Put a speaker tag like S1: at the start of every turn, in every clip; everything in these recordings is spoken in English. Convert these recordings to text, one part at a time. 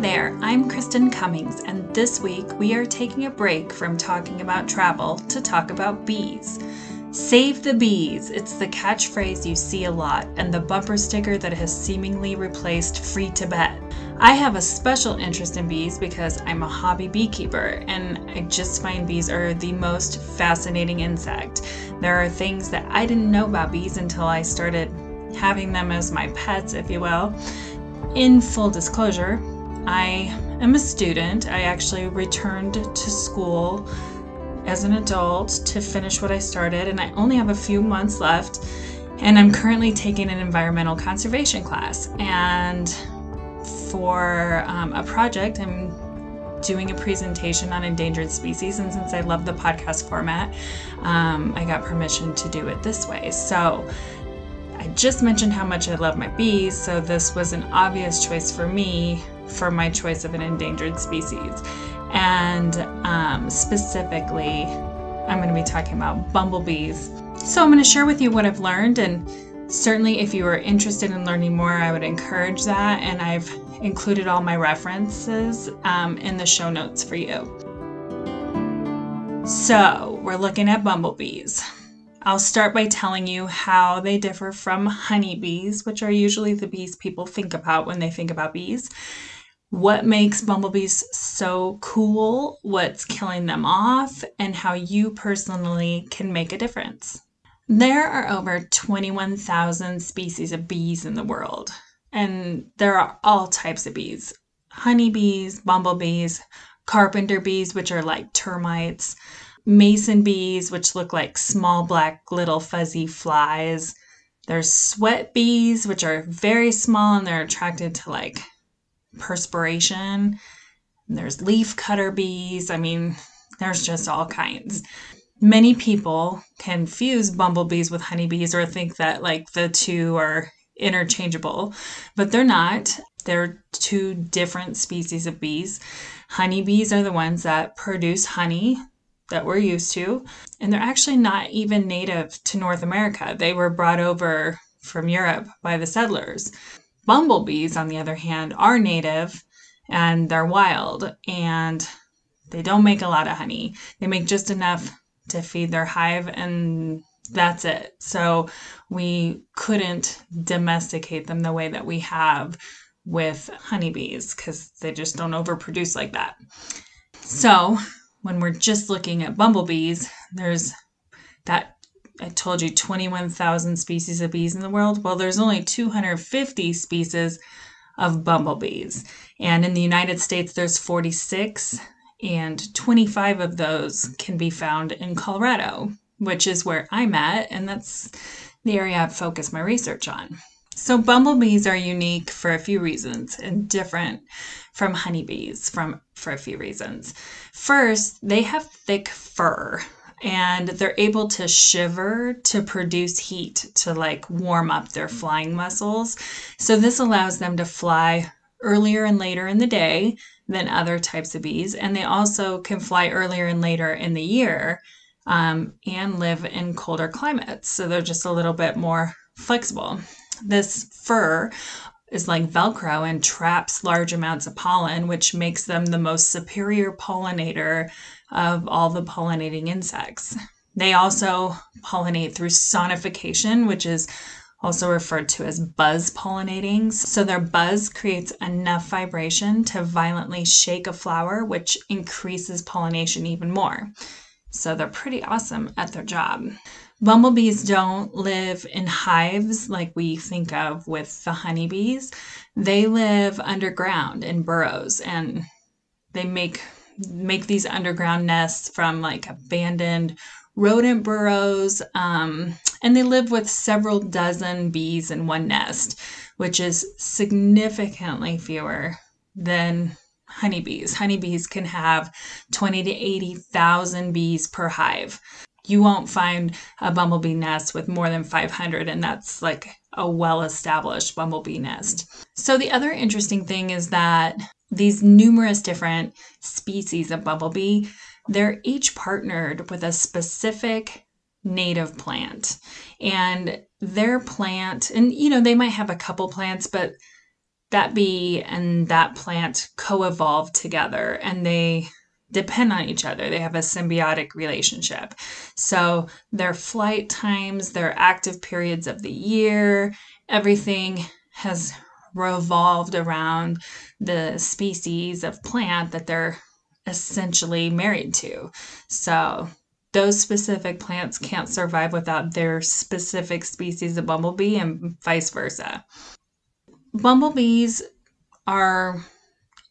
S1: there, I'm Kristen Cummings, and this week we are taking a break from talking about travel to talk about bees. Save the bees, it's the catchphrase you see a lot and the bumper sticker that has seemingly replaced free Tibet. I have a special interest in bees because I'm a hobby beekeeper, and I just find bees are the most fascinating insect. There are things that I didn't know about bees until I started having them as my pets, if you will. In full disclosure, I am a student. I actually returned to school as an adult to finish what I started, and I only have a few months left, and I'm currently taking an environmental conservation class. And for a project, I'm doing a presentation on endangered species, and since I love the podcast format, I got permission to do it this way. So I just mentioned how much I love my bees, so this was an obvious choice for me for my choice of an endangered species. And specifically, I'm going to be talking about bumblebees. So I'm going to share with you what I've learned, and certainly if you are interested in learning more, I would encourage that, and I've included all my references in the show notes for you. So we're looking at bumblebees. I'll start by telling you how they differ from honeybees, which are usually the bees people think about when they think about bees. What makes bumblebees so cool, what's killing them off, and how you personally can make a difference. There are over 21,000 species of bees in the world, and there are all types of bees. Honeybees, bumblebees, carpenter bees, which are like termites, mason bees, which look like small black little fuzzy flies. There's sweat bees, which are very small and they're attracted to like perspiration. And there's leaf cutter bees. I mean, there's just all kinds. Many people confuse bumblebees with honeybees or think that like the two are interchangeable, but they're not. They're two different species of bees. Honeybees are the ones that produce honey that we're used to, and they're actually not even native to North America. They were brought over from Europe by the settlers. Bumblebees, on the other hand, are native and they're wild, and they don't make a lot of honey. They make just enough to feed their hive, and that's it. So we couldn't domesticate them the way that we have with honeybees because they just don't overproduce like that. So when we're just looking at bumblebees, there's that, I told you, 21,000 species of bees in the world. Well, there's only 250 species of bumblebees. And in the United States, there's 46, and 25 of those can be found in Colorado, which is where I'm at, and that's the area I've focused my research on. So bumblebees are unique for a few reasons and different from honeybees for a few reasons. First, they have thick fur, and they're able to shiver to produce heat to like warm up their flying muscles. So this allows them to fly earlier and later in the day than other types of bees. And they also can fly earlier and later in the year and live in colder climates. So they're just a little bit more flexible. This fur is like Velcro and traps large amounts of pollen, which makes them the most superior pollinator of all the pollinating insects. They also pollinate through sonification, which is also referred to as buzz pollinating. So their buzz creates enough vibration to violently shake a flower, which increases pollination even more. So they're pretty awesome at their job. Bumblebees don't live in hives like we think of with the honeybees. They live underground in burrows, and they make these underground nests from like abandoned rodent burrows, and they live with several dozen bees in one nest, which is significantly fewer than honeybees. Honeybees can have 20 to 80,000 bees per hive. You won't find a bumblebee nest with more than 500, and that's like a well-established bumblebee nest. So the other interesting thing is that these numerous different species of bumblebee, they're each partnered with a specific native plant. And their plant, and they might have a couple plants, but that bee and that plant co-evolve together, and they depend on each other. They have a symbiotic relationship. So their flight times, their active periods of the year, everything has revolved around the species of plant that they're essentially married to. So those specific plants can't survive without their specific species of bumblebee and vice versa. Bumblebees are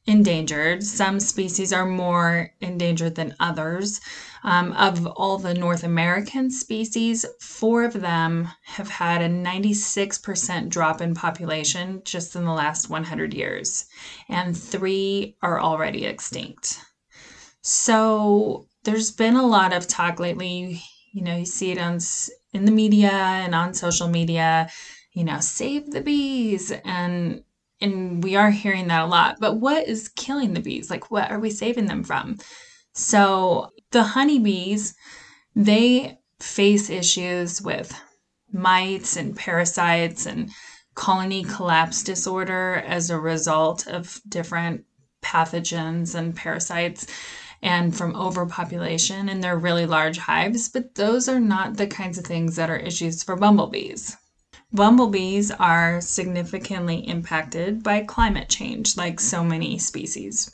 S1: endangered. Some species are more endangered than others. Of all the North American species, 4 of them have had a 96% drop in population just in the last 100 years, and 3 are already extinct. So there's been a lot of talk lately. You see it in the media and on social media. Save the bees, and we are hearing that a lot. But what is killing the bees? Like, what are we saving them from? So the honeybees, they face issues with mites and parasites and colony collapse disorder as a result of different pathogens and parasites and from overpopulation in their really large hives. But those are not the kinds of things that are issues for bumblebees. Bumblebees are significantly impacted by climate change, like so many species.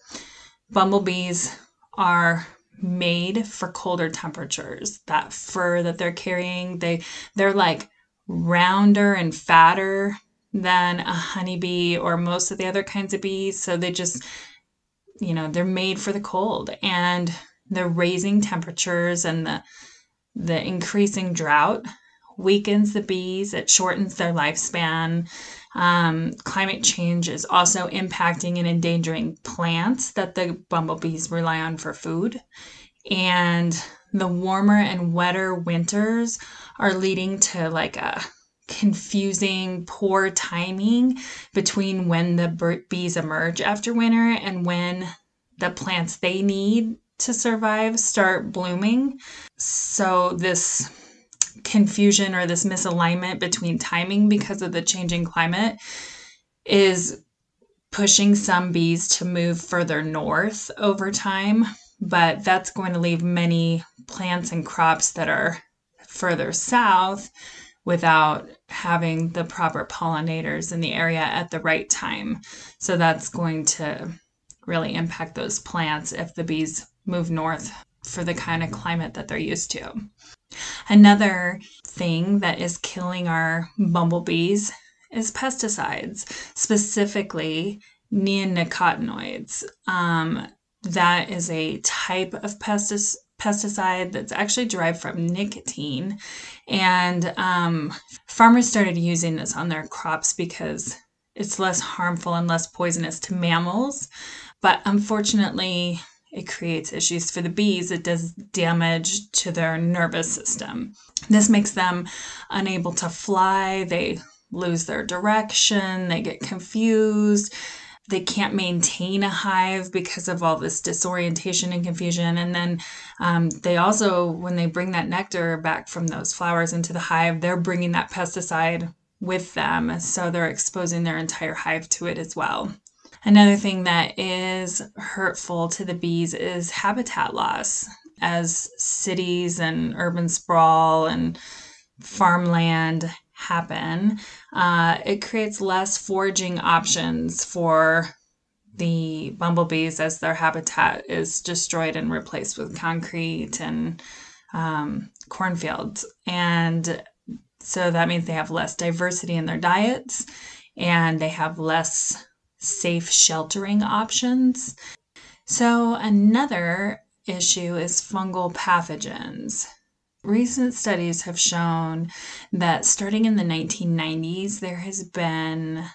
S1: Bumblebees are made for colder temperatures. That fur that they're carrying, they're like rounder and fatter than a honeybee or most of the other kinds of bees. So they just, they're made for the cold, and the raising temperatures and the increasing drought weakens the bees. It shortens their lifespan. Climate change is also impacting and endangering plants that the bumblebees rely on for food. And the warmer and wetter winters are leading to like a confusing, poor timing between when the bees emerge after winter and when the plants they need to survive start blooming. So this confusion or this misalignment between timing because of the changing climate is pushing some bees to move further north over time, but that's going to leave many plants and crops that are further south without having the proper pollinators in the area at the right time. So that's going to really impact those plants if the bees move north for the kind of climate that they're used to. Another thing that is killing our bumblebees is pesticides, specifically neonicotinoids. That is a type of pesticide that's actually derived from nicotine. And farmers started using this on their crops because it's less harmful and less poisonous to mammals. But unfortunately, it creates issues for the bees. It does damage to their nervous system. This makes them unable to fly. They lose their direction. They get confused. They can't maintain a hive because of all this disorientation and confusion. And then they also, when they bring that nectar back from those flowers into the hive, they're bringing that pesticide with them. So they're exposing their entire hive to it as well. Another thing that is hurtful to the bees is habitat loss. As cities and urban sprawl and farmland happen, it creates less foraging options for the bumblebees as their habitat is destroyed and replaced with concrete and cornfields. And so that means they have less diversity in their diets, and they have less safe sheltering options. So another issue is fungal pathogens. Recent studies have shown that starting in the 1990s, there has been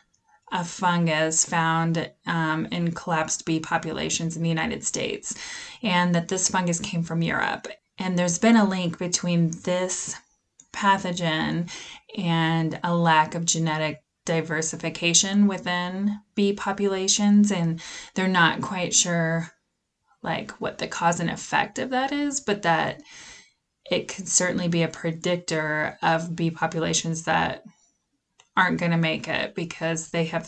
S1: a fungus found in collapsed bee populations in the United States, and that this fungus came from Europe. And there's been a link between this pathogen and a lack of genetic diversification within bee populations, and they're not quite sure like what the cause and effect of that is, but that it could certainly be a predictor of bee populations that aren't going to make it because they have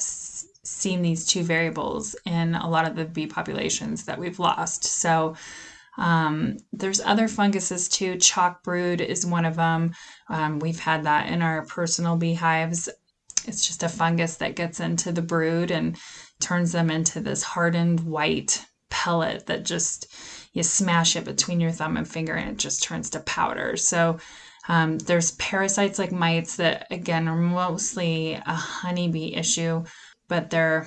S1: seen these two variables in a lot of the bee populations that we've lost. So there's other funguses too. Chalk brood is one of them. We've had that in our personal beehives. It's just a fungus that gets into the brood and turns them into this hardened white pellet that just, you smash it between your thumb and finger and it just turns to powder. So there's parasites like mites that, again, are mostly a honeybee issue, but they're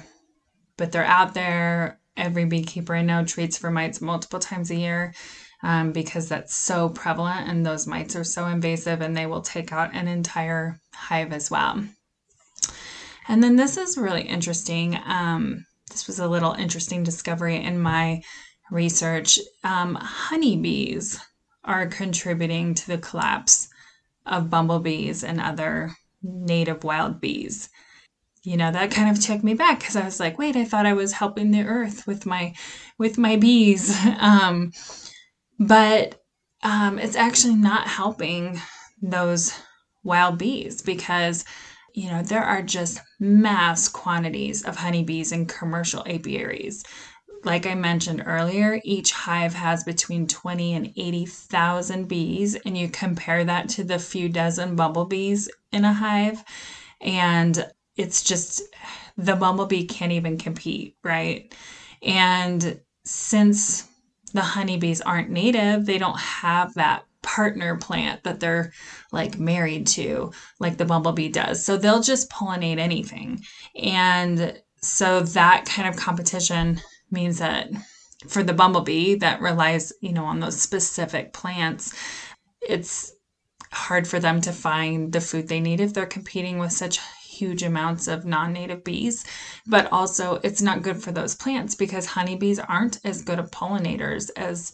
S1: out there. Every beekeeper I know treats for mites multiple times a year because that's so prevalent, and those mites are so invasive, and they will take out an entire hive as well. And then this is really interesting. This was a little interesting discovery in my research. Honeybees are contributing to the collapse of bumblebees and other native wild bees. That kind of took me back because I was like, wait, I thought I was helping the earth with my bees. But it's actually not helping those wild bees because, there are just mass quantities of honeybees in commercial apiaries. Like I mentioned earlier, each hive has between 20 and 80,000 bees, and you compare that to the few dozen bumblebees in a hive, and it's just, the bumblebee can't even compete, right? And since the honeybees aren't native, they don't have that partner plant that they're like married to, like the bumblebee does. So they'll just pollinate anything. And so that kind of competition means that for the bumblebee that relies, on those specific plants, it's hard for them to find the food they need if they're competing with such huge amounts of non-native bees. But also it's not good for those plants because honeybees aren't as good of pollinators as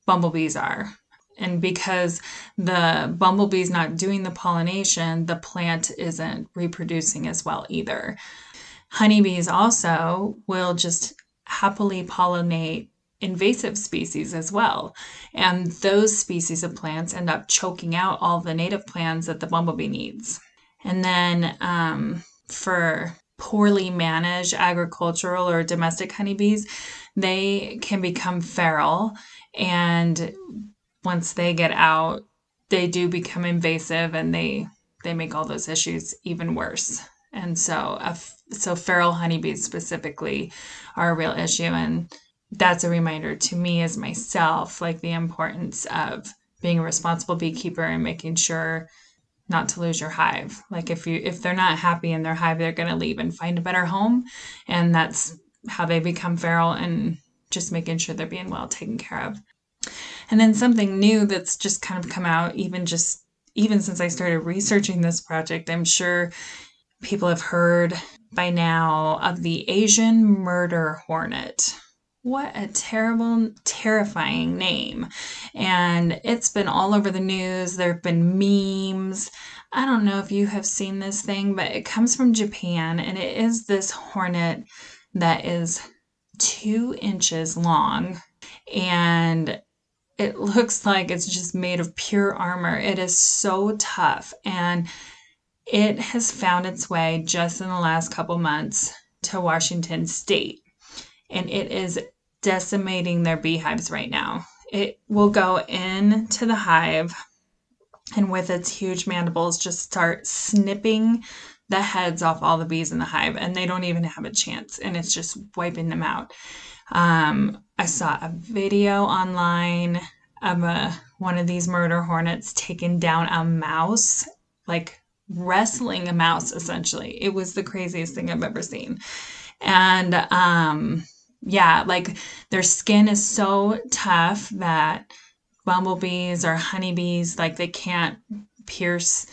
S1: bumblebees are. And because the bumblebee's not doing the pollination, the plant isn't reproducing as well either. Honeybees also will just happily pollinate invasive species as well. And those species of plants end up choking out all the native plants that the bumblebee needs. And then for poorly managed agricultural or domestic honeybees, they can become feral. And once they get out, they do become invasive, and they make all those issues even worse. And so feral honeybees specifically are a real issue. And that's a reminder to me as myself, like the importance of being a responsible beekeeper and making sure not to lose your hive. Like if they're not happy in their hive, they're going to leave and find a better home. And that's how they become feral, and just making sure they're being well taken care of. And then something new that's just kind of come out, even since I started researching this project, I'm sure people have heard by now of the Asian murder hornet. What a terrible, terrifying name. And it's been all over the news. There have been memes. I don't know if you have seen this thing, but it comes from Japan, and it is this hornet that is 2 inches long, and it looks like it's just made of pure armor. It is so tough, and it has found its way just in the last couple months to Washington State, and it is decimating their beehives right now. It will go into the hive and with its huge mandibles just start snipping the heads off all the bees in the hive, and they don't even have a chance, and it's just wiping them out. I saw a video online of one of these murder hornets taking down a mouse, like wrestling a mouse, essentially. It was the craziest thing I've ever seen. And yeah, like their skin is so tough that bumblebees or honeybees, like they can't pierce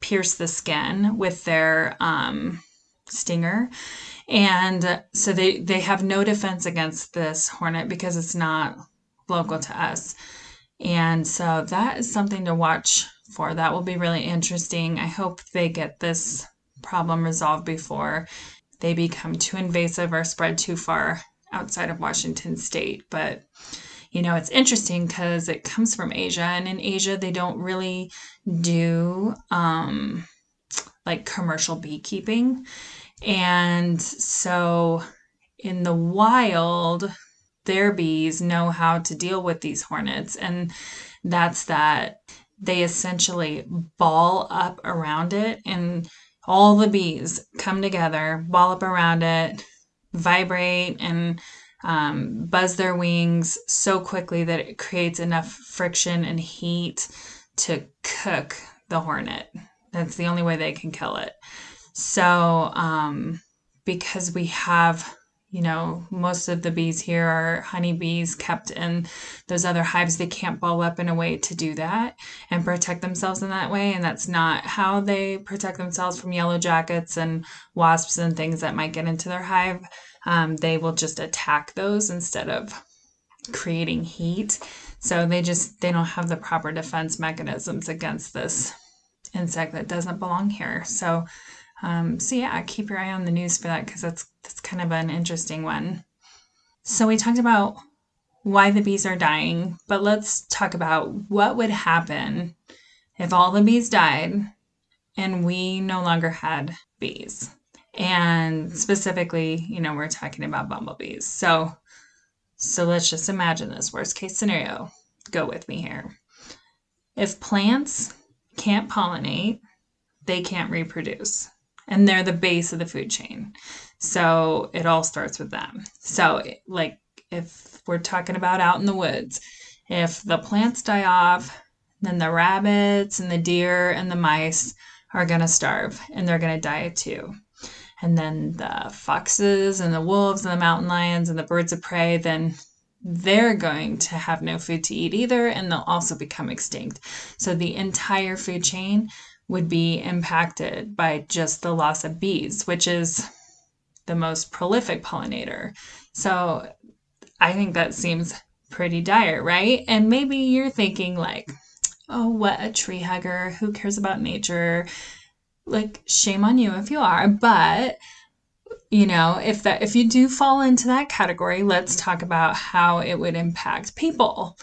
S1: the skin with their stinger. And so they have no defense against this hornet because it's not local to us. And so that is something to watch for. That will be really interesting. I hope they get this problem resolved before they become too invasive or spread too far outside of Washington State. But, it's interesting because it comes from Asia, and in Asia, they don't really do like commercial beekeeping. And so in the wild, their bees know how to deal with these hornets. And that's that they essentially ball up around it, and all the bees come together, ball up around it, vibrate, and buzz their wings so quickly that it creates enough friction and heat to cook the hornet. That's the only way they can kill it. So, because we have, most of the bees here are honeybees kept in those other hives, they can't ball up in a way to do that and protect themselves in that way. And that's not how they protect themselves from yellow jackets and wasps and things that might get into their hive. They will just attack those instead of creating heat. So they don't have the proper defense mechanisms against this insect that doesn't belong here. So yeah, keep your eye on the news for that, because that's kind of an interesting one. So we talked about why the bees are dying, but let's talk about what would happen if all the bees died and we no longer had bees. And specifically, we're talking about bumblebees. So let's just imagine this worst case scenario. Go with me here. If plants can't pollinate, they can't reproduce. And they're the base of the food chain. So it all starts with them. So like if we're talking about out in the woods, if the plants die off, then the rabbits and the deer and the mice are going to starve, and they're going to die too. And then the foxes and the wolves and the mountain lions and the birds of prey, then they're going to have no food to eat either, and they'll also become extinct. So the entire food chain would be impacted by just the loss of bees, which is the most prolific pollinator. So I think that seems pretty dire, right? And maybe you're thinking like, oh, what a tree hugger. Who cares about nature? Like, shame on you if you are. But, if you do fall into that category, let's talk about how it would impact people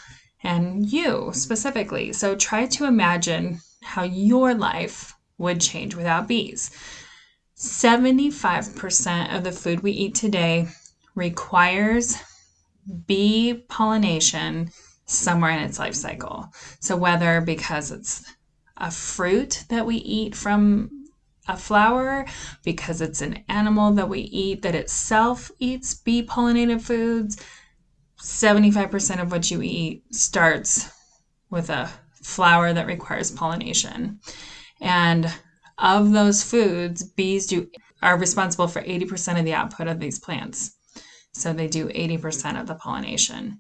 S1: and you specifically. So try to imagine how your life would change without bees. 75% of the food we eat today requires bee pollination somewhere in its life cycle. So whether because it's a fruit that we eat from a flower, because it's an animal that we eat that itself eats bee pollinated foods, 75% of what you eat starts with a flower that requires pollination. And of those foods, bees are responsible for 80% of the output of these plants. So they do 80% of the pollination.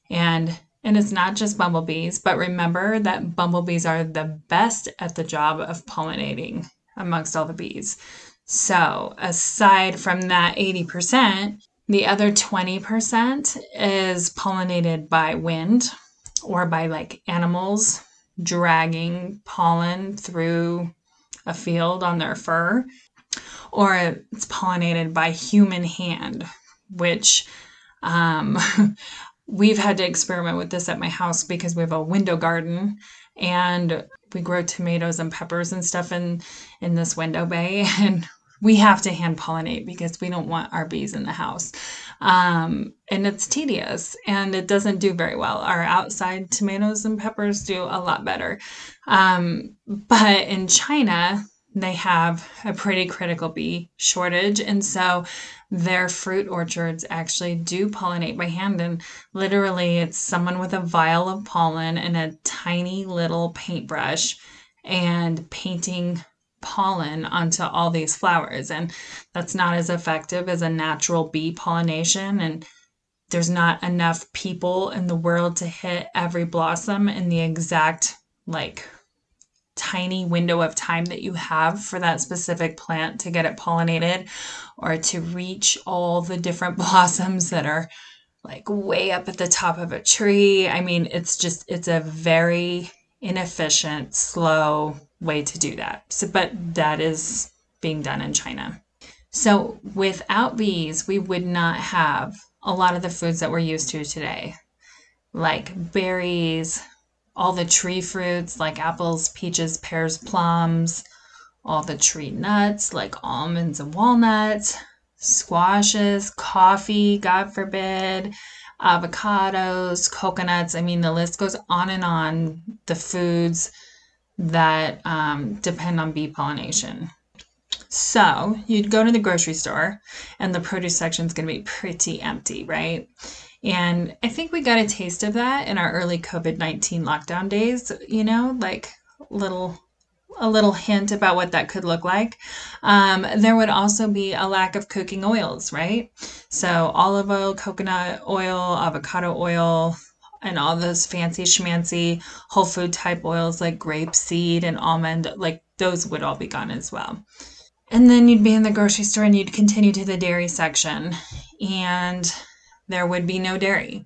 S1: And it's not just bumblebees, but remember that bumblebees are the best at the job of pollinating amongst all the bees. So aside from that 80%, the other 20% is pollinated by wind or by like animals dragging pollen through a field on their fur, or it's pollinated by human hand, which we've had to experiment with this at my house because we have a window garden and we grow tomatoes and peppers and stuff in this window bay, and we have to hand pollinate because we don't want our bees in the house. And it's tedious and it doesn't do very well. Our outside tomatoes and peppers do a lot better. But in China, they have a pretty critical bee shortage. And so their fruit orchards actually do pollinate by hand. And literally it's someone with a vial of pollen and a tiny little paintbrush and painting pollen onto all these flowers. And that's not as effective as a natural bee pollination. And there's not enough people in the world to hit every blossom in the exact tiny window of time that you have for that specific plant to get it pollinated, or to reach all the different blossoms that are way up at the top of a tree. I mean, it's a very inefficient, slow way to do that. So, but that is being done in China. So without bees, we would not have a lot of the foods that we're used to today, like berries, all the tree fruits like apples, peaches, pears, plums, all the tree nuts like almonds and walnuts, squashes, coffee, God forbid, avocados, coconuts. I mean, the list goes on and on. The foods that depend on bee pollination. So you'd go to the grocery store and the produce section is going to be pretty empty, right? And I think we got a taste of that in our early COVID-19 lockdown days, like little a little hint about what that could look like. There would also be a lack of cooking oils, right? So olive oil, coconut oil, avocado oil, and all those fancy schmancy whole food type oils like grapeseed and almond, like those would all be gone as well. And then you'd be in the grocery store and you'd continue to the dairy section, and there would be no dairy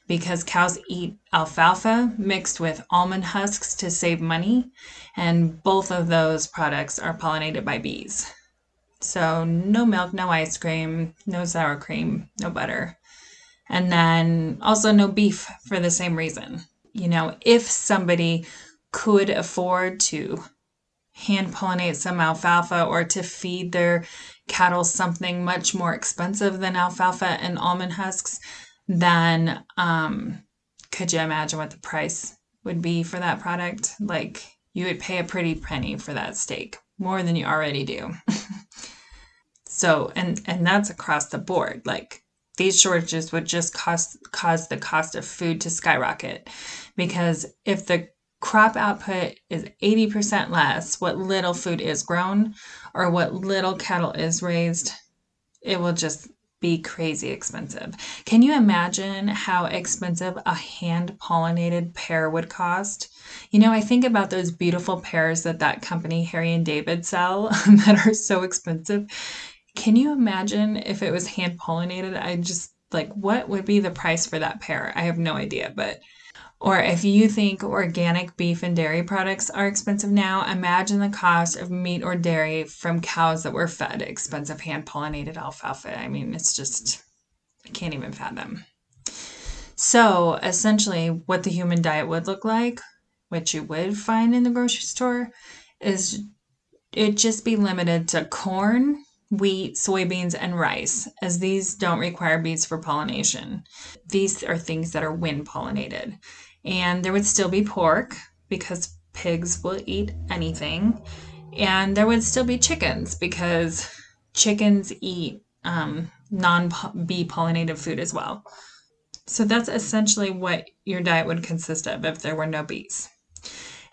S1: because cows eat alfalfa mixed with almond husks to save money, and both of those products are pollinated by bees. So no milk, no ice cream, no sour cream, no butter. And then also no beef for the same reason. If somebody could afford to hand pollinate some alfalfa or to feed their cattle something much more expensive than alfalfa and almond husks, then could you imagine what the price would be for that product? Like, you would pay a pretty penny for that steak, more than you already do. So, and that's across the board. Like, these shortages would just cause the cost of food to skyrocket, because if the crop output is 80% less what little food is grown or what little cattle is raised, it will just be crazy expensive. Can you imagine how expensive a hand-pollinated pear would cost? I think about those beautiful pears that company Harry and David sell that are so expensive. Can you imagine if it was hand-pollinated? I just, like, what would be the price for that pear? I have no idea, but... Or if you think organic beef and dairy products are expensive now, imagine the cost of meat or dairy from cows that were fed expensive hand-pollinated alfalfa. I mean, it's just, I can't even fathom. So essentially what the human diet would look like, which you would find in the grocery store, is it'd just be limited to corn, wheat, soybeans, and rice, as these don't require bees for pollination. These are things that are wind pollinated. And there would still be pork, because pigs will eat anything. And there would still be chickens, because chickens eat non-bee pollinated food as well. So that's essentially what your diet would consist of if there were no bees.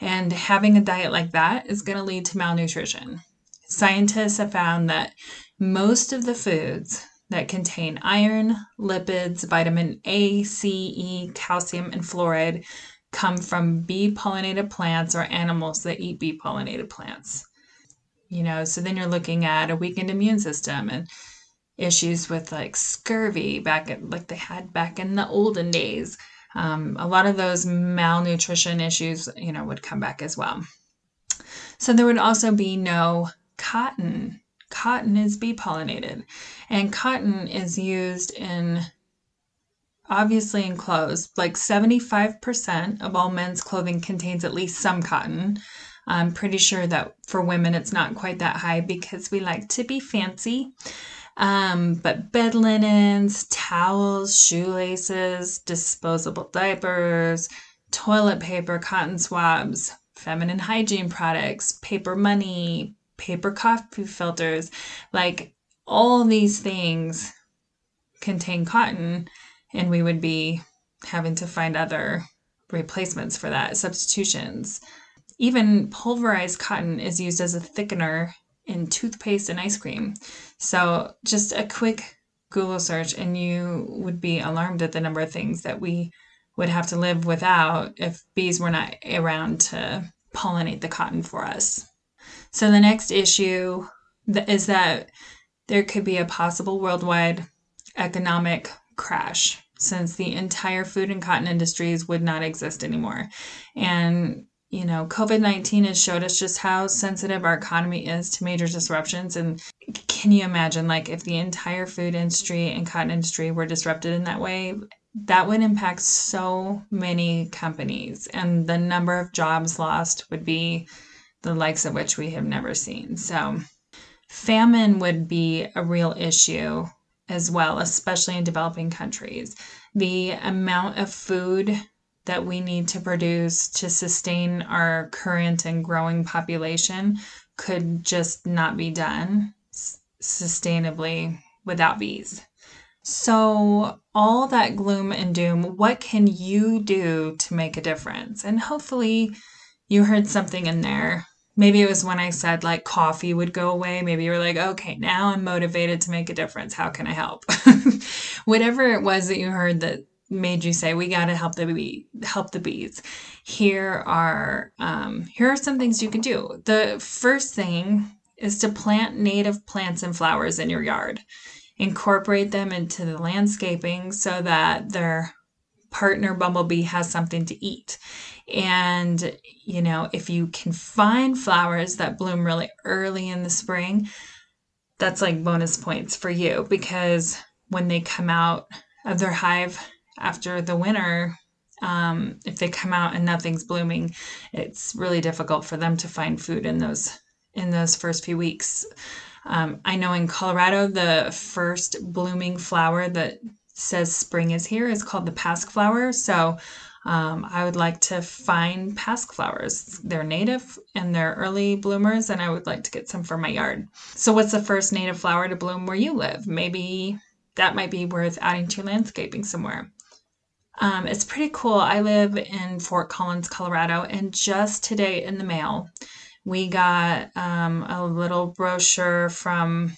S1: And having a diet like that is going to lead to malnutrition. Scientists have found that most of the foods that contain iron, lipids, vitamin A, C, E, calcium, and fluoride come from bee-pollinated plants or animals that eat bee-pollinated plants. So then you're looking at a weakened immune system and issues with like scurvy like they had back in the olden days. A lot of those malnutrition issues, would come back as well. So there would also be no cotton. Cotton is bee pollinated, and cotton is used obviously in clothes. Like 75% of all men's clothing contains at least some cotton. I'm pretty sure that for women it's not quite that high because we like to be fancy. But bed linens, towels, shoelaces, disposable diapers, toilet paper, cotton swabs, feminine hygiene products, paper money, paper coffee filters, like all these things contain cotton, and we would be having to find other replacements for that, substitutions. Even pulverized cotton is used as a thickener in toothpaste and ice cream. So just a quick Google search and you would be alarmed at the number of things that we would have to live without if bees were not around to pollinate the cotton for us. So the next issue is that there could be a possible worldwide economic crash, since the entire food and cotton industries would not exist anymore. And COVID-19 has showed us just how sensitive our economy is to major disruptions. And can you imagine, like, if the entire food industry and cotton industry were disrupted in that way? That would impact so many companies, and the number of jobs lost would be the likes of which we have never seen. So famine would be a real issue as well, especially in developing countries. The amount of food that we need to produce to sustain our current and growing population could just not be done sustainably without bees. So, all that gloom and doom, what can you do to make a difference? And hopefully, you heard something in there. Maybe it was when I said like coffee would go away. Maybe you were like, okay, now I'm motivated to make a difference. How can I help? Whatever it was that you heard that made you say, we got to help the bees. Here are some things you can do. The first thing is to plant native plants and flowers in your yard. Incorporate them into the landscaping so that their partner bumblebee has something to eat. And, if you can find flowers that bloom really early in the spring, that's like bonus points for you, because when they come out of their hive after the winter, if they come out and nothing's blooming, it's really difficult for them to find food in those first few weeks. I know in Colorado, the first blooming flower that says spring is here is called the pasque flower. So I would like to find pasque flowers. They're native and they're early bloomers, and I would like to get some for my yard. So what's the first native flower to bloom where you live? Maybe that might be worth adding to landscaping somewhere. It's pretty cool. I live in Fort Collins, Colorado, and just today in the mail, we got a little brochure from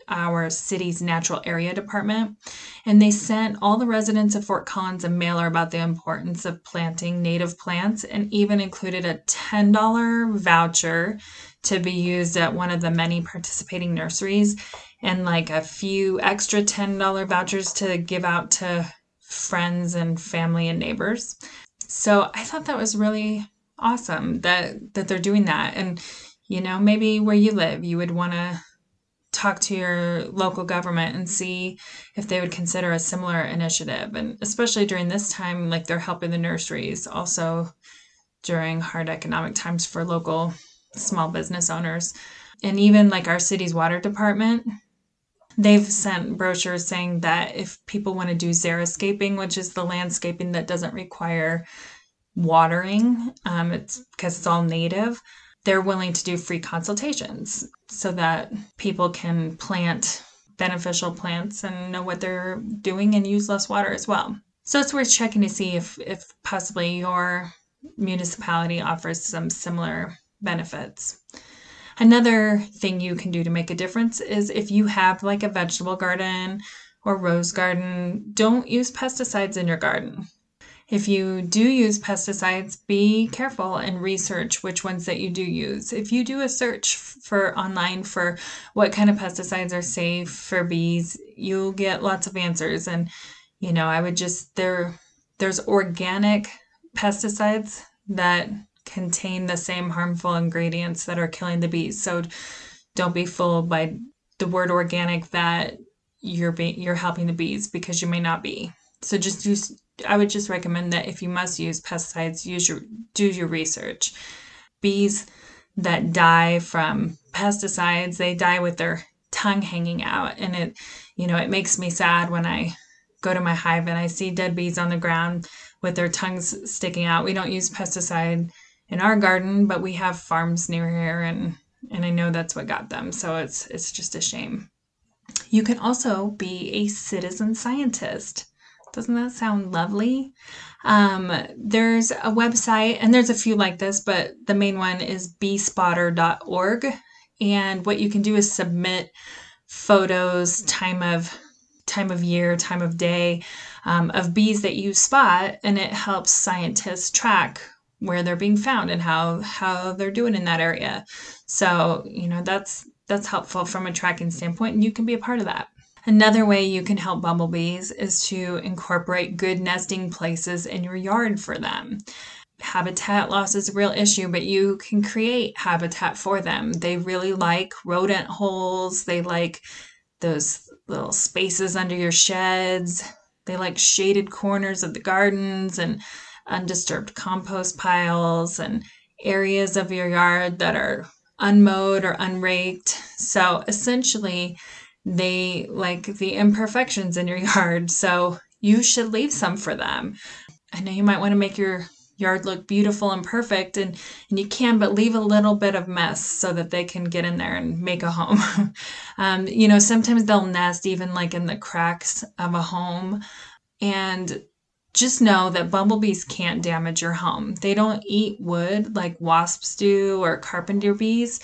S1: our city's natural area department, and they sent all the residents of Fort Collins a mailer about the importance of planting native plants, and even included a $10 voucher to be used at one of the many participating nurseries, and like a few extra $10 vouchers to give out to friends and family and neighbors. So I thought that was really awesome that they're doing that. And maybe where you live, you would want to talk to your local government and see if they would consider a similar initiative. And especially during this time, like they're helping the nurseries, also during hard economic times for local small business owners. And even like our city's water department, they've sent brochures saying that if people want to do xeriscaping, which is the landscaping that doesn't require watering, it's because it's all native, they're willing to do free consultations so that people can plant beneficial plants and know what they're doing and use less water as well. So it's worth checking to see if possibly your municipality offers some similar benefits. Another thing you can do to make a difference is if you have like a vegetable garden or rose garden, don't use pesticides in your garden. If you do use pesticides, be careful and research which ones that you do use. If you do a search online for what kind of pesticides are safe for bees, you'll get lots of answers. And, I would just, there's organic pesticides that contain the same harmful ingredients that are killing the bees. So don't be fooled by the word organic that you're helping the bees, because you may not be. So I would just recommend that if you must use pesticides, do your research. Bees that die from pesticides, they die with their tongue hanging out. And it makes me sad when I go to my hive and I see dead bees on the ground with their tongues sticking out. We don't use pesticide in our garden, but we have farms near here, and I know that's what got them. So it's just a shame. You can also be a citizen scientist. Doesn't that sound lovely? There's a website, and there's a few like this, but the main one is beespotter.org. And what you can do is submit photos, time of year, time of day, of bees that you spot, and it helps scientists track where they're being found and how they're doing in that area. So, that's helpful from a tracking standpoint, and you can be a part of that. Another way you can help bumblebees is to incorporate good nesting places in your yard for them. Habitat loss is a real issue, but you can create habitat for them. They really like rodent holes. They like those little spaces under your sheds. They like shaded corners of the gardens and undisturbed compost piles and areas of your yard that are unmowed or unraked. So essentially, they like the imperfections in your yard. So you should leave some for them. I know you might want to make your yard look beautiful and perfect, and you can, but leave a little bit of mess so that they can get in there and make a home. Sometimes they'll nest even like in the cracks of a home. And just know that bumblebees can't damage your home. They don't eat wood like wasps do or carpenter bees.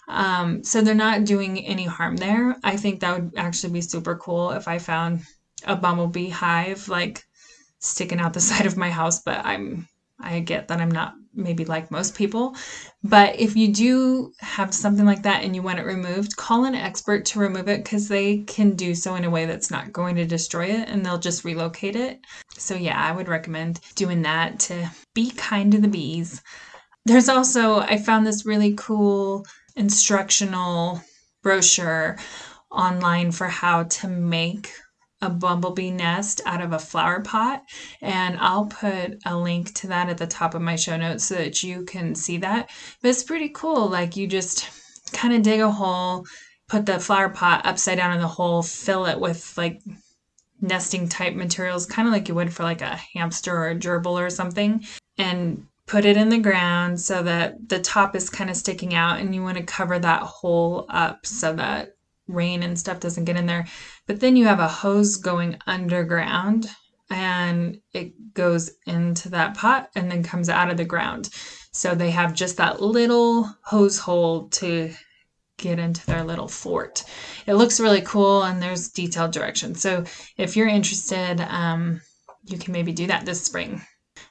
S1: So they're not doing any harm there. I think that would actually be super cool if I found a bumblebee hive like sticking out the side of my house, but I get that I'm not maybe like most people. But if you do have something like that and you want it removed, call an expert to remove it because they can do so in a way that's not going to destroy it and they'll just relocate it. So yeah, I would recommend doing that to be kind to the bees. There's also, I found this really cool instructional brochure online for how to make a bumblebee nest out of a flower pot. And I'll put a link to that at the top of my show notes so that you can see that. But it's pretty cool. Like you just kind of dig a hole, put the flower pot upside down in the hole, fill it with like nesting type materials, kind of like you would for like a hamster or a gerbil or something, and put it in the ground so that the top is kind of sticking out, and you want to cover that hole up so that rain and stuff doesn't get in there. But then you have a hose going underground and it goes into that pot and then comes out of the ground. So they have just that little hose hole to get into their little fort. It looks really cool and there's detailed directions. So if you're interested, you can maybe do that this spring.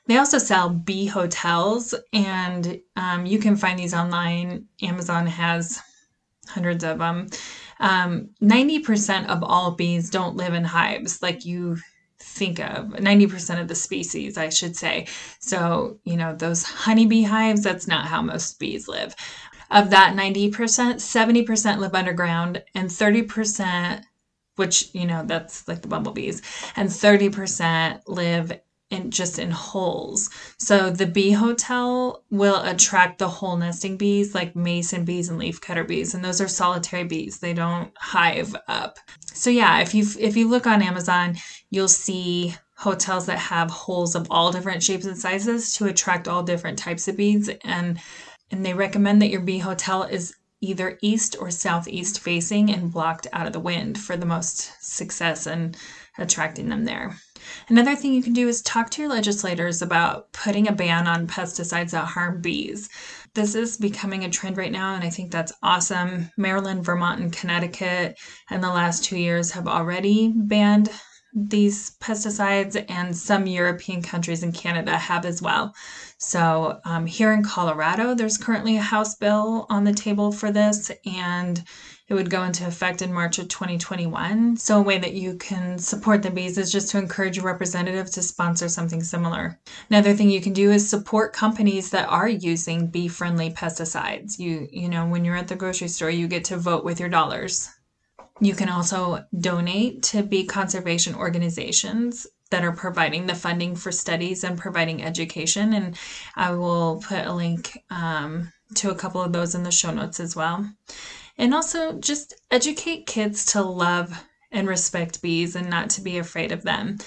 S1: They also sell bee hotels, and you can find these online. Amazon has hundreds of them. 90% of all bees don't live in hives like you think of. 90% of the species, I should say. So, those honeybee hives, that's not how most bees live. Of that 90%, 70% live underground, and 30%, which, that's like the bumblebees, and 30% live in holes. So the bee hotel will attract the hole nesting bees like mason bees and leafcutter bees, and those are solitary bees. They don't hive up. So yeah, if you look on Amazon, you'll see hotels that have holes of all different shapes and sizes to attract all different types of bees, and they recommend that your bee hotel is either east or southeast facing and blocked out of the wind for the most success in attracting them there. Another thing you can do is talk to your legislators about putting a ban on pesticides that harm bees. This is becoming a trend right now, and I think that's awesome. Maryland, Vermont, and Connecticut in the last 2 years have already banned these pesticides, and some European countries and Canada have as well. So here in Colorado, there's currently a House bill on the table for this, and it would go into effect in March of 2021. So a way that you can support the bees is just to encourage your representative to sponsor something similar. Another thing you can do is support companies that are using bee-friendly pesticides. When you're at the grocery store, you get to vote with your dollars. You can also donate to bee conservation organizations that are providing the funding for studies and providing education. And I will put a link to a couple of those in the show notes as well. And also just educate kids to love and respect bees and not to be afraid of them.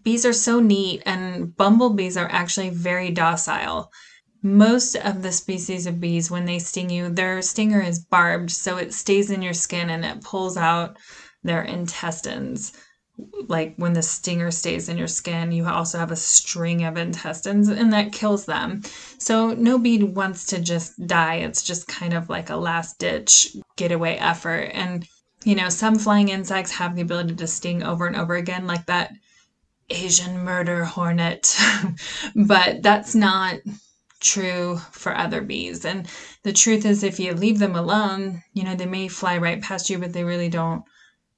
S1: Bees are so neat, and bumblebees are actually very docile. Most of the species of bees, when they sting you, their stinger is barbed, so it stays in your skin and it pulls out their intestines. Like when the stinger stays in your skin, you also have a string of intestines, and that kills them. So no bee wants to just die. It's just kind of like a last-ditch getaway effort. And, some flying insects have the ability to sting over and over again, like that Asian murder hornet. But that's not true for other bees. And the truth is, if you leave them alone, they may fly right past you, but they really don't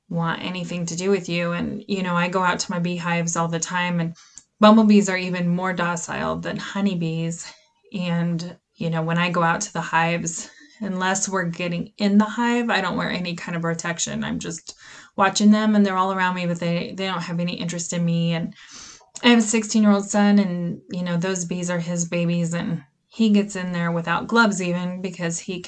S1: want anything to do with you. And, I go out to my beehives all the time, and bumblebees are even more docile than honeybees. And, when I go out to the hives, unless we're getting in the hive, I don't wear any kind of protection. I'm just watching them, and they're all around me, but they don't have any interest in me. And I have a 16-year-old son, and, those bees are his babies, and he gets in there without gloves even because he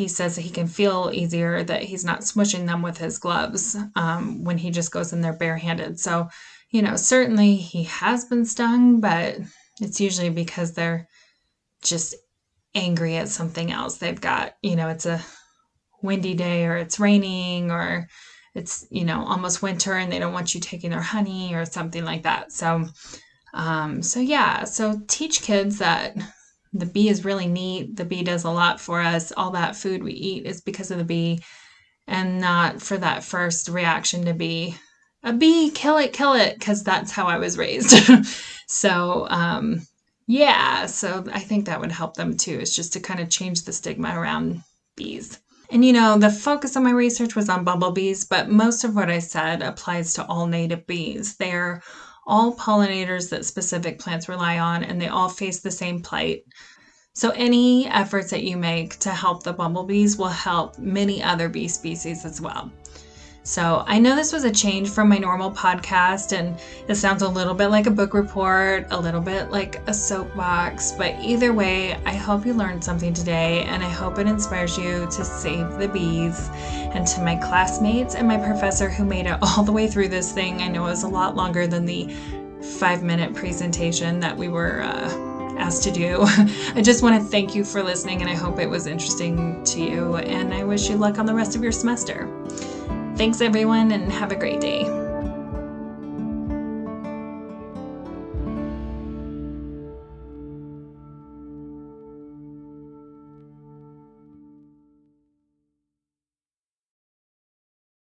S1: says that he can feel easier that he's not smushing them with his gloves when he just goes in there barehanded. So, certainly he has been stung, but it's usually because they're just angry at something else. They've got, it's a windy day or it's raining or it's, almost winter and they don't want you taking their honey or something like that. So teach kids that the bee is really neat. The bee does a lot for us. All that food we eat is because of the bee and not for that first reaction to be a bee, kill it, because that's how I was raised. So I think that would help them too, is just to kind of change the stigma around bees. And the focus of my research was on bumblebees, but most of what I said applies to all native bees. They're all pollinators that specific plants rely on, and they all face the same plight. So any efforts that you make to help the bumblebees will help many other bee species as well. So I know this was a change from my normal podcast, and it sounds a little bit like a book report, a little bit like a soapbox, but either way, I hope you learned something today, and I hope it inspires you to save the bees. And to my classmates and my professor who made it all the way through this thing, I know it was a lot longer than the 5-minute presentation that we were asked to do. I just want to thank you for listening, and I hope it was interesting to you, and I wish you luck on the rest of your semester. Thanks everyone, and have a great day.